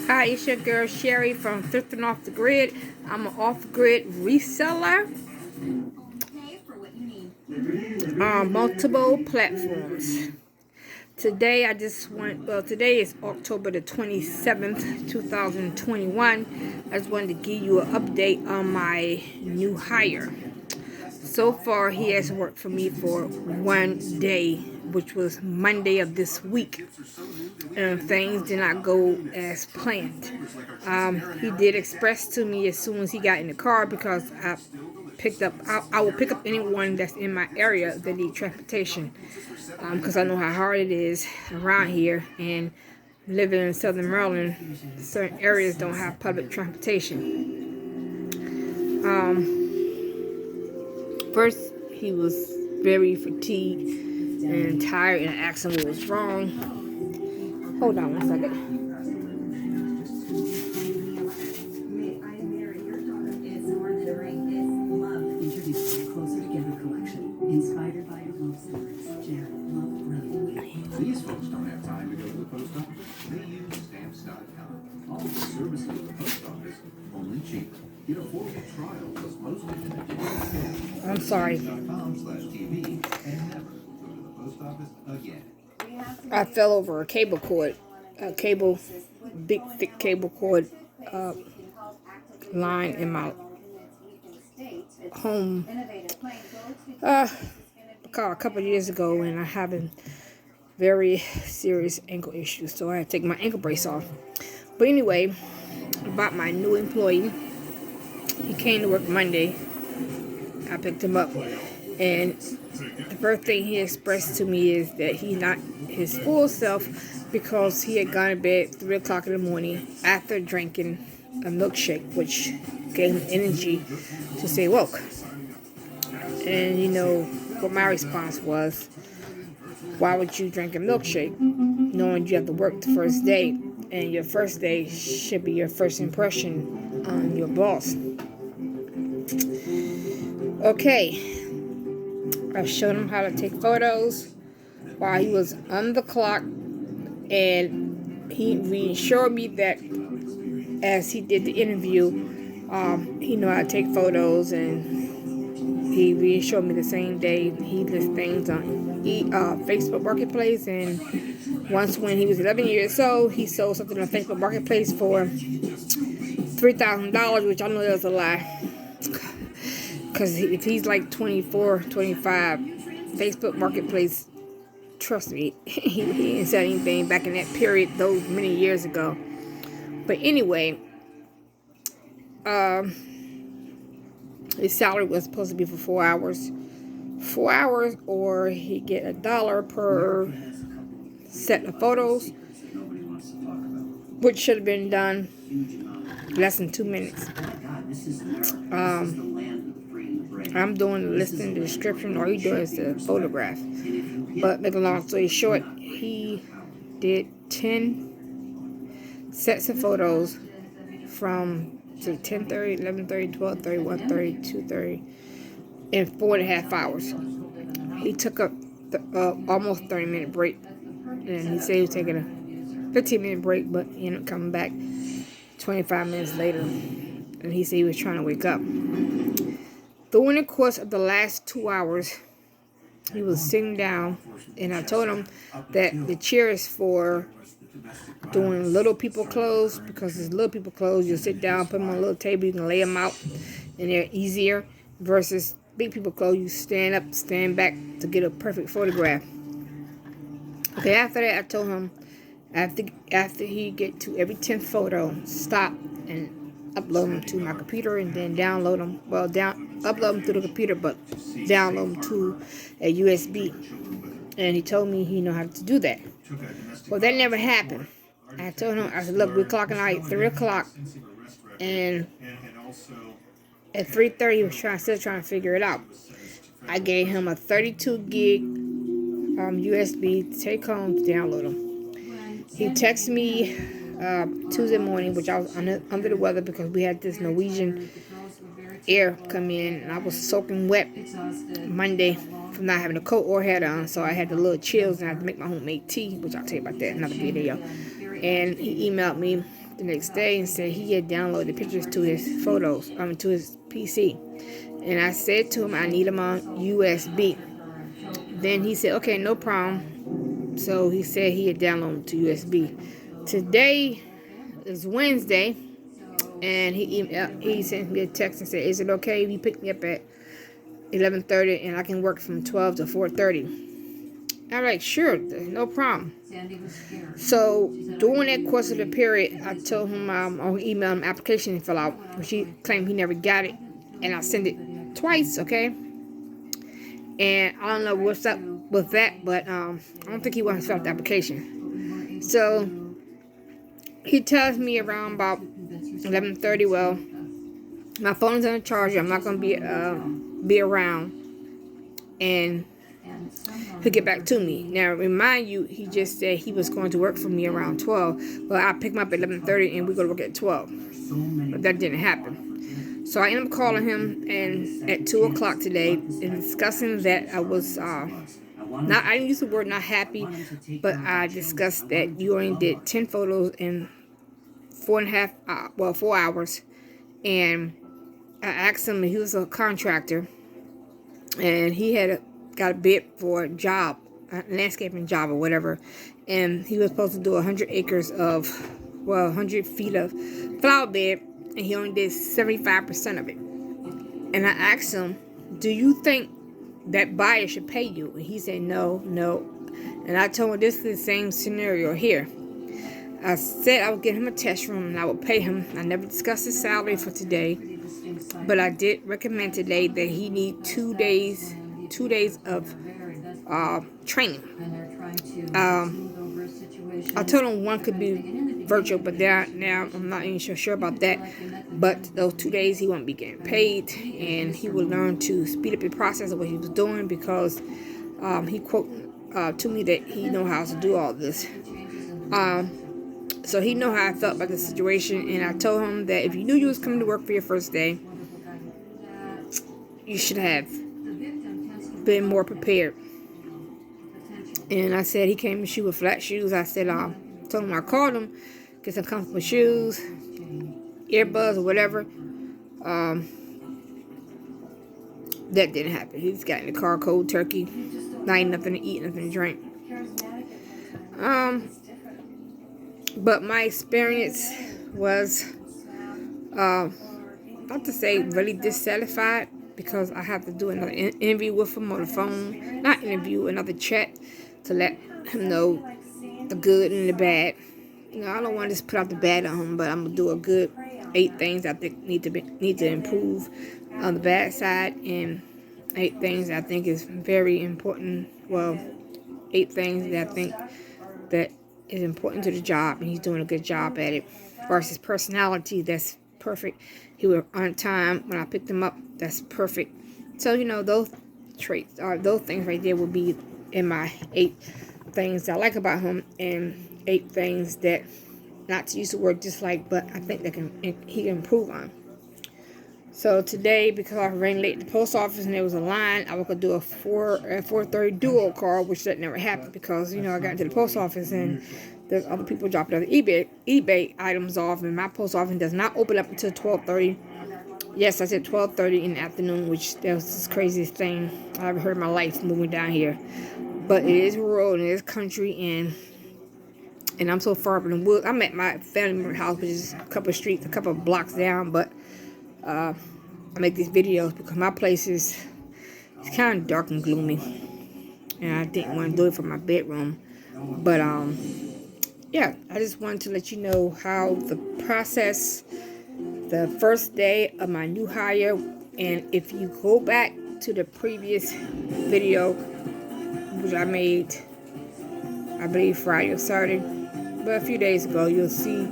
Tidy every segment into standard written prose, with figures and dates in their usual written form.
Hi, it's your girl Sherry from Thrifting Off the Grid. I'm an off-grid reseller on multiple platforms. Today today is October the 27th, 2021. I just wanted to give you an update on my new hire. So far, he has worked for me for 1 day, which was Monday of this week. And things did not go as planned. He did express to me as soon as he got in the car, because I will pick up anyone that's in my area that need transportation, because I know how hard it is around here, and living in Southern Maryland, certain areas don't have public transportation. First, he was very fatigued and tired, and I asked him what was wrong. Hold on one second. Inspired by your love stories, Jared Love Brilliant. These folks don't have time to go to the post office. They use stamps.com. All the services of the post office, only cheaper. Get a 4-week trial plus postage and a I'm sorry. .com/TV and never go to the post office again. I fell over a cable cord, big thick cable cord line in my home a couple of years ago, and I having very serious ankle issues, so I had to take my ankle brace off. But anyway, about my new employee, he came to work Monday. I picked him up, and the first thing he expressed to me is that he's not his full self because he had gone to bed 3 o'clock in the morning after drinking a milkshake, which gave him energy to stay woke. And you know what my response was: why would you drink a milkshake knowing you have to work the first day, and your first day should be your first impression on your boss? Okay, I showed him how to take photos while he was on the clock, and he reassured me that as he did the interview, he knew how to take photos, and he reassured me the same day he lists things on Facebook Marketplace. And once, when he was 11 years old, he sold something on Facebook Marketplace for $3,000, which I know that was a lie. Because if he's like 24, 25, Facebook Marketplace, trust me, he didn't sell anything back in that period, those many years ago. But anyway, his salary was supposed to be for 4 hours. 4 hours, or he get $1 per set of photos, which should have been done less than 2 minutes. I'm doing the listing, the description, or he doing the photograph. But make a long story short, he did 10 sets of photos from 10:30, 11:30, 12:30, 1:30, 2:30 in 4.5 hours. He took a almost 30-minute break, and he said he was taking a 15-minute break, but he ended up coming back 25 minutes later, and he said he was trying to wake up. During the course of the last 2 hours, he was sitting down, and I told him that the chair is for doing little people clothes, because it's little people clothes, you sit down, put them on a little table, you can lay them out, and they're easier, versus big people clothes, you stand up, stand back to get a perfect photograph. Okay, after that, I told him after he get to every 10th photo, stop and upload them to my computer, and then download them. Well, upload them to the computer, but download them to a USB. And he told me he know how to do that. Well, that never happened. I told him, I said, look, we're clocking out at 3 o'clock, and at 3:30 he was still trying to figure it out. I gave him a 32 gig USB to take home to download them. He texted me Tuesday morning, which I was under the weather because we had this Norwegian air come in, and I was soaking wet Monday from not having a coat or hat on, so I had the little chills and I had to make my homemade tea, which I'll tell you about that in another video. And he emailed me the next day and said he had downloaded pictures to his photos, to his PC. And I said to him I need them on USB. Then he said, okay, no problem. So he said he had downloaded to USB. Today is Wednesday, and he sent me a text and said, is it okay if you pick me up at 11:30 and I can work from 12 to 4:30? I'm like, sure, no problem. So during that course of the period, I told him I'll email him an application to fill out, which he claimed he never got it, and I sent it twice, okay? And I don't know what's up with that, but I don't think he wants to fill out the application. So he tells me around about 11:30, well, my phone's on the charger, I'm not going to be around, and he'll get back to me. Now, remind you, he just said he was going to work for me around 12, but I picked him up at 11:30 and we go to work at 12, but that didn't happen. So I ended up calling him and at 2 o'clock today and discussing that I was I didn't use the word not happy, but I discussed that you only did 10 photos in 4 hours, and I asked him if he was a contractor and he had got a bid for a job, a landscaping job or whatever, and he was supposed to do 100 acres of, 100 feet of flower bed, and he only did 75% of it. And I asked him, do you think that buyer should pay you? And he said, no. And I told him this is the same scenario here. I said I would get him a test room and I would pay him. I never discussed his salary for today, but I did recommend today that he need 2 days of training. I told him one could be virtual, but now I'm not even sure about that. But those 2 days he won't be getting paid, and he will learn to speed up the process of what he was doing, because he quoted to me that he know how to do all this. So he know how I felt about the situation, and I told him that if you knew you was coming to work for your first day, you should have been more prepared. And I said he came to shoot with flat shoes. I said told him I called him, get some comfortable shoes, earbuds or whatever. That didn't happen. He just got in the car cold turkey, not eating nothing to eat, nothing to drink. But my experience was not to say really dissatisfied, because I have to do another interview with him on the phone. Not interview, another chat to let him know the good and the bad. You know, I don't want to just put out the bad on him, but I'm gonna do a good 8 things I think need to improve on the bad side, and 8 things I think is very important. Well, 8 things that I think that is important to the job, and he's doing a good job at it. Versus personality, that's perfect. He was on time when I picked him up. That's perfect. So, you know, those traits, or those things right there, will be in my 8 things I like about him, and 8 things that, not to use the word dislike, but I think that he can improve on. So today, because I ran late at the post office and there was a line, I was going to do a 4:30 duo call, which that never happened because, you know, I got into the post office and there's other people dropping other eBay items off, and my post office does not open up until 12:30. Yes, I said 12:30 in the afternoon, which that was the craziest thing I ever heard in my life moving down here. But it is rural and it is country, and I'm so far up in the woods. I'm at my family house, which is a couple of blocks down, but I make these videos because my place it's kind of dark and gloomy, and I didn't want to do it for my bedroom. But yeah, I just wanted to let you know how the process, the first day of my new hire, and if you go back to the previous video, which I made, I believe Friday or Saturday, but a few days ago, you'll see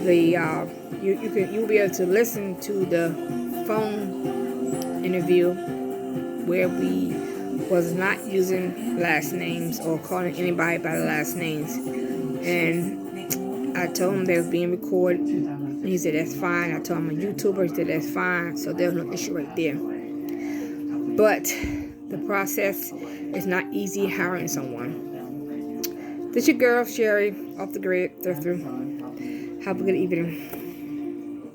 the you'll be able to listen to the phone interview where we was not using last names or calling anybody by the last names. And I told him they was being recorded. And he said that's fine. I told him I'm a YouTuber. He said that's fine. So there's no issue right there. But the process. It's not easy hiring someone. This your girl, Sherry, off the grid, thrift through. Have a good evening.